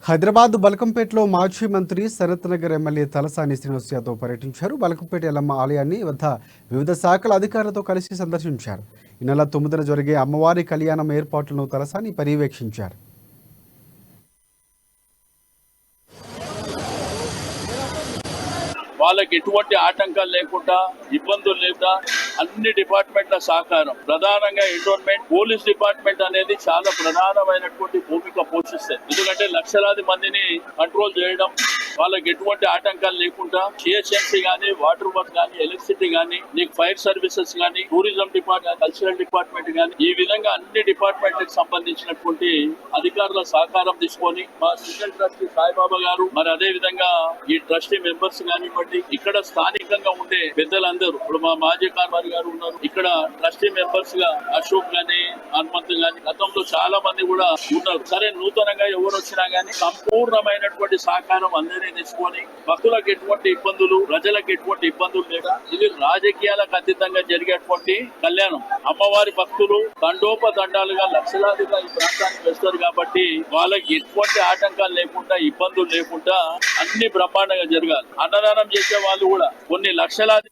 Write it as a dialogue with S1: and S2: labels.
S1: హైదరాబాద్ బల్కంపేటలో మాజీ మంత్రి శరత్ నగర్ ఎమ్మెల్యే తలసాని శ్రీనివాస్ యాదవ్ పర్యటించారు. బల్కంపేట ఎల్లమ్మ ఆలయాన్ని వద్ద వివిధ శాఖల అధికారులతో కలిసి సందర్శించారు. ఈ నెల 9న జరిగే అమ్మవారి కళ్యాణం ఏర్పాట్లను తలసాని పర్యవేక్షించారు.
S2: వాళ్ళకి ఎటువంటి ఆటంకాలు లేకుండా ఇబ్బందులు లేకుండా అన్ని డిపార్ట్మెంట్ల సహకారం, ప్రధానంగా ఎండోన్మెంట్, పోలీస్ డిపార్ట్మెంట్ అనేది చాలా ప్రధానమైనటువంటి భూమిక పోషిస్తుంది. ఎందుకంటే లక్షలాది మందిని కంట్రోల్ చేయడం, వాళ్ళకి ఎటువంటి ఆటంకాలు లేకుండా జిహెచ్ఎంసీ గానీ, వాటర్ వర్క్ గానీ, ఎలక్ట్రిసిటీ గానీ, నీకు ఫైర్ సర్వీసెస్ గానీ, టూరిజం డిపార్ట్మెంట్, కల్చరల్ డిపార్ట్మెంట్ గానీ, ఈ విధంగా అన్ని డిపార్ట్మెంట్ కి సంబంధించినటువంటి అధికారుల సహకారం తీసుకొని మా సింగిల్ ట్రస్టీ సాయిబాబా గారు, మరి అదే విధంగా ఈ ట్రస్టీ మెంబర్స్ కానివ్వండి, ఇక్కడ స్థానికంగా ఉండే పెద్దలందరూ, ఇప్పుడు మా మాజీ కార్మారి గారు ఉన్నారు, ఇక్కడ ట్రస్టీ మెంబర్స్ గా అశోక్ గానీ, హనుమంత్ గానీ, గతంలో చాలా మంది కూడా ఉన్నారు. సరే, నూతనంగా ఎవరు వచ్చినా గానీ సంపూర్ణమైనటువంటి సహకారం అందరినీ తీసుకొని భక్తులకు ఎటువంటి ఇబ్బందులు, ప్రజలకు ఎటువంటి ఇబ్బందులు లేక ఇది రాజకీయాలకు అతీతంగా జరిగేటువంటి కళ్యాణం. అమ్మవారి భక్తులు దండోపదండాలుగా లక్షలాదిగా ఈ ప్రాంతానికి వస్తారు కాబట్టి వాళ్ళకి ఎటువంటి ఆటంకాలు లేకుండా, ఇబ్బందులు లేకుండా అన్ని బ్రహ్మాండంగా జరగాలి. అన్నదానం చేసే వాళ్ళు కూడా కొన్ని లక్షలాది